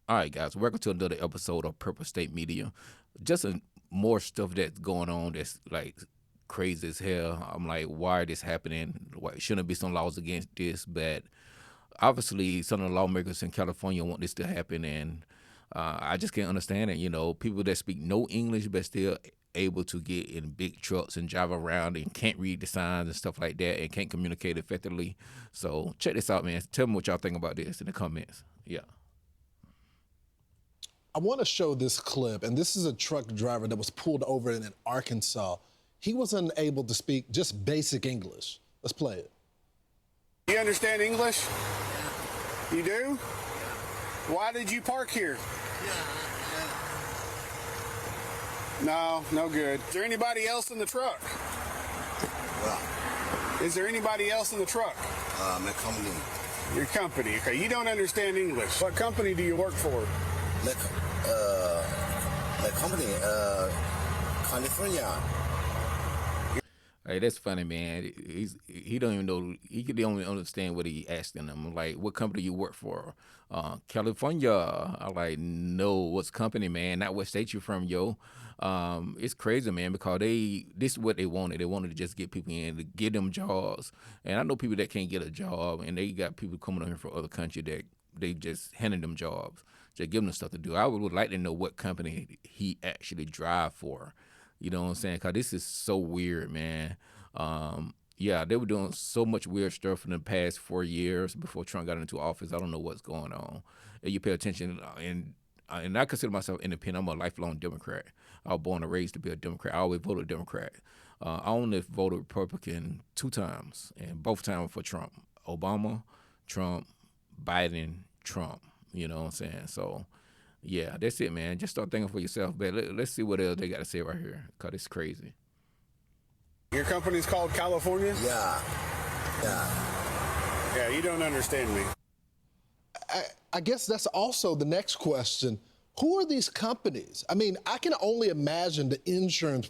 All right, guys, welcome to another episode of Purple State Media. Just more stuff that's going on that's like crazy as hell. I'm like, why is this happening? Why shouldn't be some laws against this? But obviously, some of the lawmakers in California want this to happen, and I just can't understand it. You know, people that speak no English but still able to get in big trucks and drive around and can't read the signs and stuff like that and can't communicate effectively. So check this out, man. Tell me what y'all think about this in the comments. Yeah. I want to show this clip, and this is a truck driver that was pulled over in Arkansas. He was unable to speak just basic English. Let's play it. You understand English? You do? Why did you park here? No, no good. Is there anybody else in the truck? Is there anybody else in the truck? My company. Your company. Okay, you don't understand English. What company do you work for? My company, California. Hey, that's funny, man. He don't even know. He could only understand what he asking them. Like, what company you work for? California. I like, no, what's company, man? Not what state you from, yo. It's crazy, man, because this is what they wanted. They wanted to just get people in to get them jobs. And I know people that can't get a job, and they got people coming over here from other country that they just handing them jobs, just give them stuff to do. I would like to know what company he actually drive for. You know what I'm saying? Cause this is so weird, man. Yeah, they were doing so much weird stuff in the past 4 years before Trump got into office. I don't know what's going on. And you pay attention, and I consider myself independent. I'm a lifelong Democrat. I was born and raised to be a Democrat. I always voted Democrat. I only voted Republican 2 times, and both times for Trump. Obama, Trump, Biden, Trump. You know what I'm saying? So yeah, that's it, man. Just start thinking for yourself. But let's see what else they got to say right here, because it's crazy. Your company's called California? Yeah. Yeah, you don't understand me. I guess that's also the next question. Who are these companies? I mean, I can only imagine the insurance.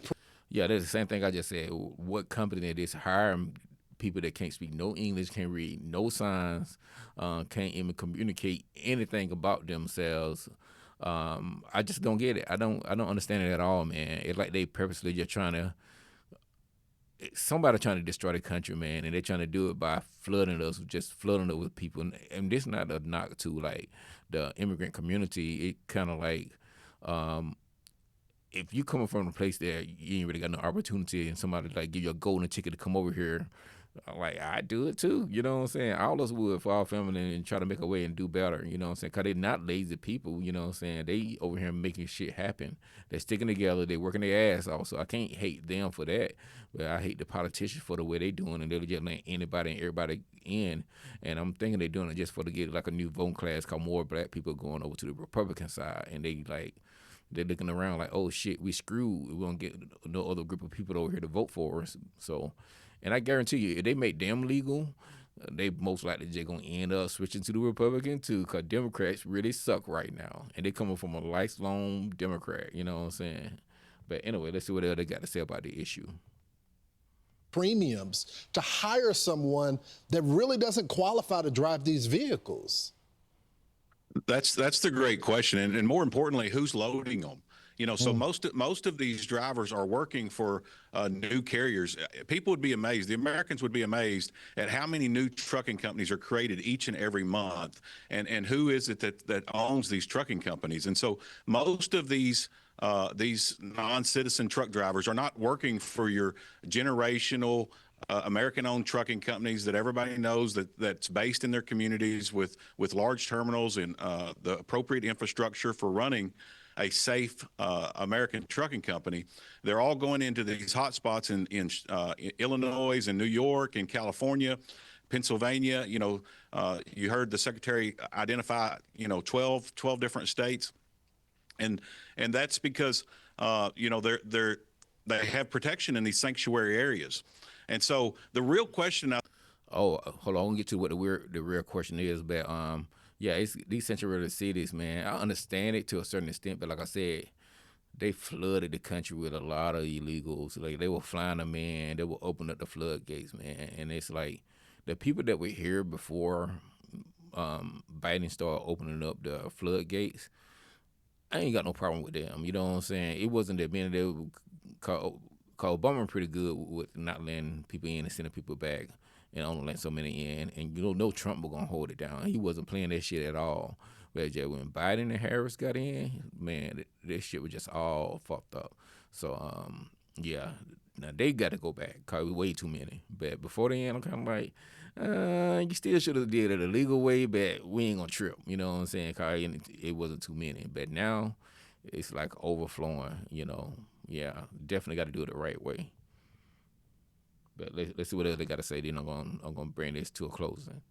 Yeah, that's the same thing I just said. What company that is hiring people that can't speak no English, can't read no signs, can't even communicate anything about themselves. I just don't get it. I don't understand it at all, man. It's like they purposely just trying to somebody trying to destroy the country, man, and they're trying to do it by flooding us, just flooding it with people. And this is not a knock to like the immigrant community. It kind of like if you coming from a place that you ain't really got no opportunity, and somebody like give you a golden ticket to come over here, like I do it too. You know what I'm saying? All us would for our family and try to make a way and do better. You know what I'm saying? Cause they're not lazy people. You know what I'm saying? They over here making shit happen. They're sticking together. They working their ass off. So I can't hate them for that. But I hate the politicians for the way they doing, and they're just letting anybody and everybody in. And I'm thinking they're doing it just for to get like a new voting class. Cause more black people going over to the Republican side, and they're looking around like, oh shit, we screwed. We don't get no other group of people over here to vote for us. So, and I guarantee you, if they make them legal, they most likely just gonna end up switching to the Republican too, cause Democrats really suck right now, and they coming from a lifelong Democrat. You know what I'm saying? But anyway, let's see what else they got to say about the issue. Premiums to hire someone that really doesn't qualify to drive these vehicles. That's the great question, and more importantly, who's loading them? So most of these drivers are working for new carriers. People would be amazed. The Americans would be amazed at how many new trucking companies are created each and every month, and who is it that owns these trucking companies? And so most of these non-citizen truck drivers are not working for your generational American-owned trucking companies that everybody knows that's based in their communities with large terminals and the appropriate infrastructure for running a safe American trucking company. They're all going into these hot spots in Illinois and New York and California, Pennsylvania. You heard the secretary identify 12 different states, and that's because they have protection in these sanctuary areas. And so the real question now. Oh, hold on. I'll get to what the real question is, but yeah, it's these sanctuary cities, man. I understand it to a certain extent, but like I said, they flooded the country with a lot of illegals. Like they were flying them in, they will open up the floodgates, man. And it's like the people that were here before Biden started opening up the floodgates, I ain't got no problem with them. You know what I'm saying? It wasn't that many. They called Obama pretty good with not letting people in and sending people back, and only letting so many in. And no Trump was gonna hold it down. He wasn't playing that shit at all. But just when Biden and Harris got in, man, this shit was just all fucked up. So yeah, now they got to go back. Cause way too many. But before then, I'm kind of like, you still should have did it a legal way, but we ain't gonna trip. You know what I'm saying? Cause it wasn't too many. But now it's like overflowing. Yeah, definitely got to do it the right way. But let's see what else they got to say. Then I'm gonna bring this to a closing.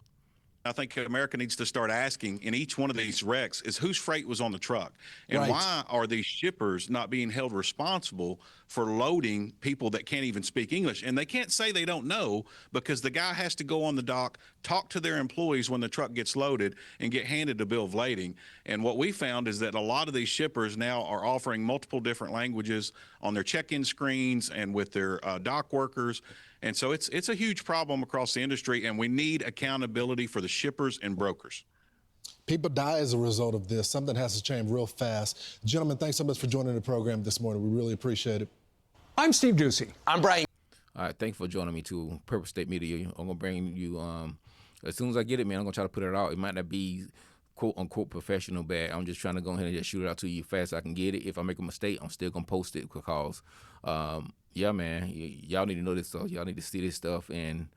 I think America needs to start asking in each one of these wrecks is whose freight was on the truck, and Right. why are these shippers not being held responsible for loading people that can't even speak English? And they can't say they don't know, because the guy has to go on the dock, talk to their employees when the truck gets loaded, and get handed a bill of lading. And what we found is that a lot of these shippers now are offering multiple different languages on their check-in screens and with their dock workers. And so it's a huge problem across the industry, and we need accountability for the shippers and brokers. People die as a result of this. Something has to change real fast. Gentlemen, thanks so much for joining the program this morning. We really appreciate it. I'm Steve Ducey. I'm Brian. All right, thanks for joining me too. Purple State Media. I'm gonna bring you as soon as I get it, man. I'm gonna try to put it out. It might not be quote unquote professional, but I'm just trying to go ahead and just shoot it out to you fast as I can get it. If I make a mistake, I'm still gonna post it because yeah, man, y'all need to know this stuff. Y'all need to see this stuff, and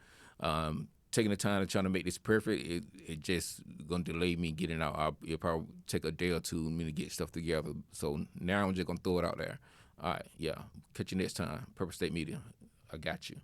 taking the time to trying to make this perfect, it just gonna delay me getting out. It'll probably take a day or two for me to get stuff together. So now I'm just gonna throw it out there. All right, yeah. Catch you next time. Purple State Media. I got you.